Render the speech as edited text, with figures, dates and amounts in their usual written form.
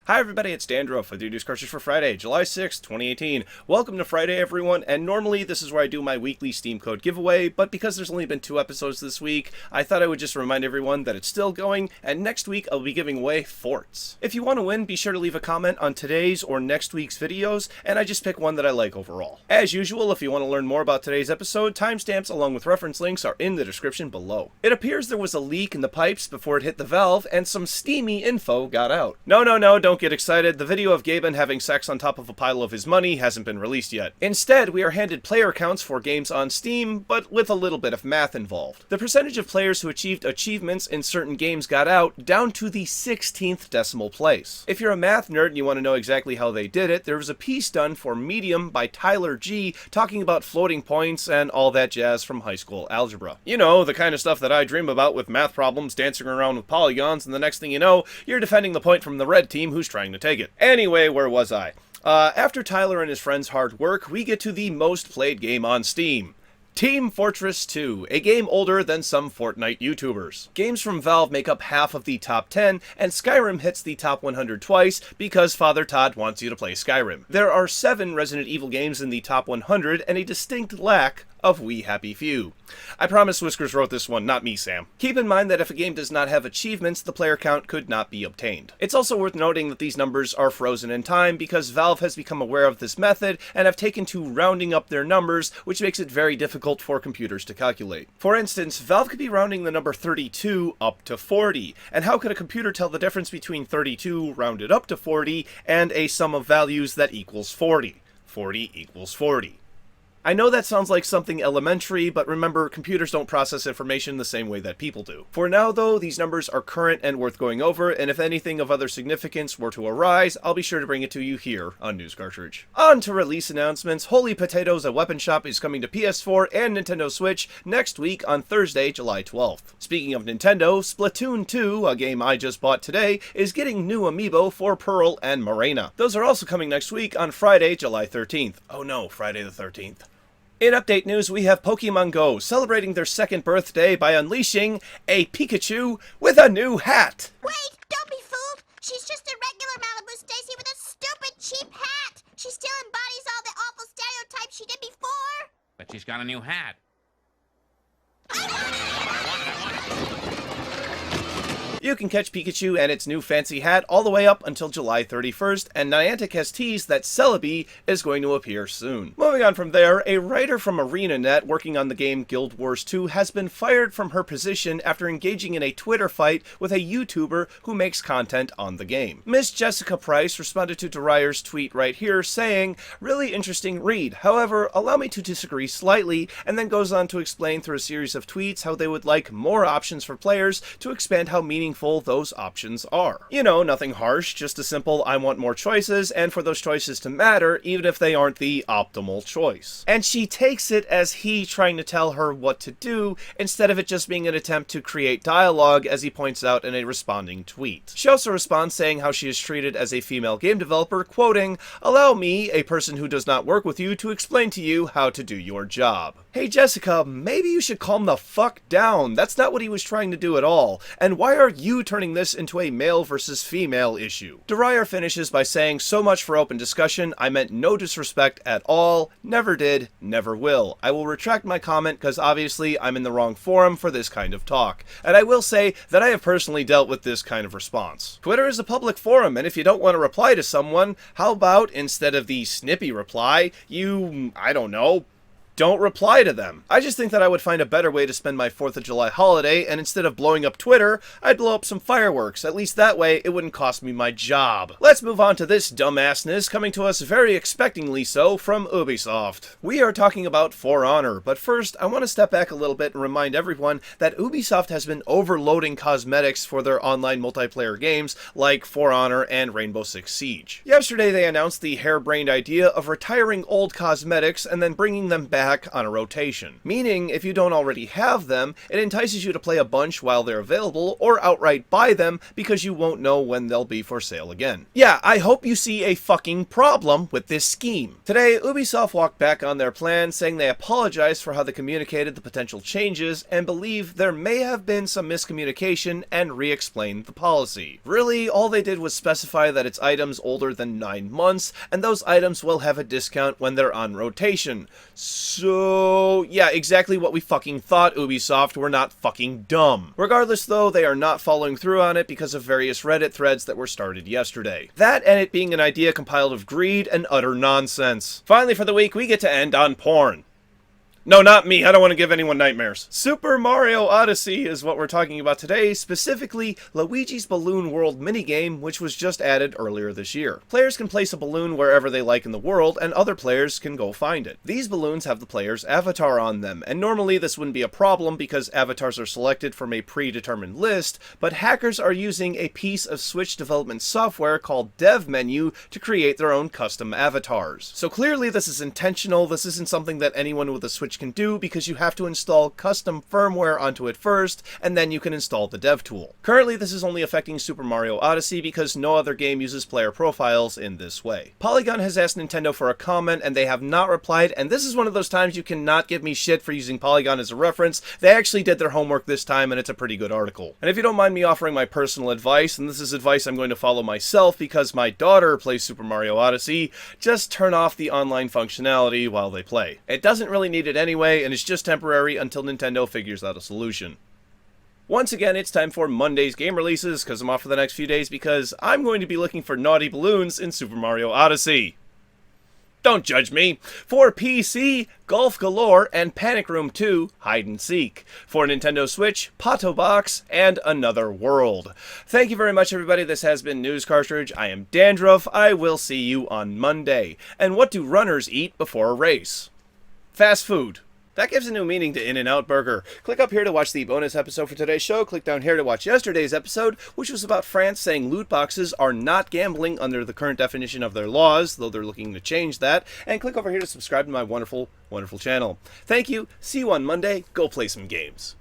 Hi everybody, it's Dandruff with your news Cartridge for Friday, July 6th, 2018. Welcome to Friday everyone, and normally this is where I do my weekly Steam code giveaway, but because there's only been 2 episodes this week, I thought I would just remind everyone that it's still going, and next week I'll be giving away forts. If you want to win, be sure to leave a comment on today's or next week's videos, and I just pick one that I like overall. As usual, if you want to learn more about today's episode, timestamps along with reference links are in the description below. It appears there was a leak in the pipes before it hit the valve, and some steamy info got out. No, don't get excited. The video of Gaben having sex on top of a pile of his money hasn't been released yet. Instead, we are handed player counts for games on Steam, but with a little bit of math involved. The percentage of players who achieved achievements in certain games got out, down to the 16th decimal place. If you're a math nerd and you want to know exactly how they did it, there was a piece done for Medium by Tyler G talking about floating points and all that jazz from high school algebra. You know, the kind of stuff that I dream about with math problems, dancing around with polygons, and the next thing you know, you're defending the point from the red team who's trying to take it. Anyway, where was I? After Tyler and his friends' hard work, we get to the most played game on Steam. Team Fortress 2, a game older than some Fortnite YouTubers. Games from Valve make up half of the top 10, and Skyrim hits the top 100 twice because Father Todd wants you to play Skyrim. There are 7 Resident Evil games in the top 100 and a distinct lack of We Happy Few. I promise Whiskers wrote this one, not me, Sam. Keep in mind that if a game does not have achievements, the player count could not be obtained. It's also worth noting that these numbers are frozen in time because Valve has become aware of this method and have taken to rounding up their numbers, which makes it very difficult for computers to calculate. For instance, Valve could be rounding the number 32 up to 40, and how could a computer tell the difference between 32 rounded up to 40 and a sum of values that equals 40? 40 equals 40. I know that sounds like something elementary, but remember, computers don't process information the same way that people do. For now, though, these numbers are current and worth going over, and if anything of other significance were to arise, I'll be sure to bring it to you here on News Cartridge. On to release announcements. Holy Potatoes, a weapon shop, is coming to PS4 and Nintendo Switch next week on Thursday, July 12th. Speaking of Nintendo, Splatoon 2, a game I just bought today, is getting new Amiibo for Pearl and Morena. Those are also coming next week on Friday, July 13th. Oh no, Friday the 13th. In update news, we have Pokemon Go celebrating their 2nd birthday by unleashing a Pikachu with a new hat. Wait, don't be fooled. She's just a regular Malibu Stacey with a stupid cheap hat. She still embodies all the awful stereotypes she did before. But she's got a new hat. You can catch Pikachu and its new fancy hat all the way up until July 31st, and Niantic has teased that Celebi is going to appear soon. Moving on from there, a writer from ArenaNet working on the game Guild Wars 2 has been fired from her position after engaging in a Twitter fight with a YouTuber who makes content on the game. Miss Jessica Price responded to Derier's tweet right here saying, "Really interesting read. However, allow me to disagree slightly," and then goes on to explain through a series of tweets how they would like more options for players to expand how meaningful those options are. You know, nothing harsh, just a simple I want more choices, and for those choices to matter, even if they aren't the optimal choice. And she takes it as he trying to tell her what to do, instead of it just being an attempt to create dialogue, as he points out in a responding tweet. She also responds saying how she is treated as a female game developer, quoting, "Allow me, a person who does not work with you, to explain to you how to do your job." Hey Jessica, maybe you should calm the fuck down. That's not what he was trying to do at all. And why are you turning this into a male versus female issue? Derier finishes by saying, "So much for open discussion. I meant no disrespect at all. Never did, never will. I will retract my comment because obviously I'm in the wrong forum for this kind of talk. And I will say that I have personally dealt with this kind of response. Twitter is a public forum, and if you don't want to reply to someone, how about instead of the snippy reply, you, I don't know, don't reply to them. I just think that I would find a better way to spend my 4th of July holiday, and instead of blowing up Twitter, I'd blow up some fireworks. At least that way, it wouldn't cost me my job." Let's move on to this dumbassness coming to us very expectingly so from Ubisoft. We are talking about For Honor, but first, I want to step back a little bit and remind everyone that Ubisoft has been overloading cosmetics for their online multiplayer games like For Honor and Rainbow Six Siege. Yesterday, they announced the harebrained idea of retiring old cosmetics and then bringing them back back on a rotation. Meaning, if you don't already have them, it entices you to play a bunch while they're available, or outright buy them because you won't know when they'll be for sale again. Yeah, I hope you see a fucking problem with this scheme. Today, Ubisoft walked back on their plan, saying they apologized for how they communicated the potential changes and believe there may have been some miscommunication and re-explained the policy. Really, all they did was specify that it's items older than 9 months, and those items will have a discount when they're on rotation. So, yeah, exactly what we fucking thought, Ubisoft. We're not fucking dumb. Regardless, though, they are not following through on it because of various Reddit threads that were started yesterday. That and it being an idea compiled of greed and utter nonsense. Finally, for the week, we get to end on porn. No, not me. I don't want to give anyone nightmares. Super Mario Odyssey is what we're talking about today, specifically Luigi's Balloon World minigame, which was just added earlier this year. Players can place a balloon wherever they like in the world, and other players can go find it. These balloons have the player's avatar on them, and normally this wouldn't be a problem because avatars are selected from a predetermined list, but hackers are using a piece of Switch development software called Dev Menu to create their own custom avatars. So clearly this is intentional. This isn't something that anyone with a Switch can do because you have to install custom firmware onto it first, and then you can install the dev tool. Currently, this is only affecting Super Mario Odyssey because no other game uses player profiles in this way. Polygon has asked Nintendo for a comment, and they have not replied, and this is one of those times you cannot give me shit for using Polygon as a reference. They actually did their homework this time, and it's a pretty good article. And if you don't mind me offering my personal advice, and this is advice I'm going to follow myself because my daughter plays Super Mario Odyssey, just turn off the online functionality while they play. It doesn't really need it anyway, and it's just temporary until Nintendo figures out a solution. Once again, it's time for Monday's game releases, because I'm off for the next few days because I'm going to be looking for naughty balloons in Super Mario Odyssey. Don't judge me. For PC, Golf Galore and Panic Room 2, Hide and Seek. For Nintendo Switch, Pato Box and Another World. Thank you very much, everybody. This has been News Cartridge. I am Dandruff. I will see you on Monday. And what do runners eat before a race? Fast food. That gives a new meaning to In-N-Out Burger. Click up here to watch the bonus episode for today's show. Click down here to watch yesterday's episode, which was about France saying loot boxes are not gambling under the current definition of their laws, though they're looking to change that. And click over here to subscribe to my wonderful, wonderful channel. Thank you. See you on Monday. Go play some games.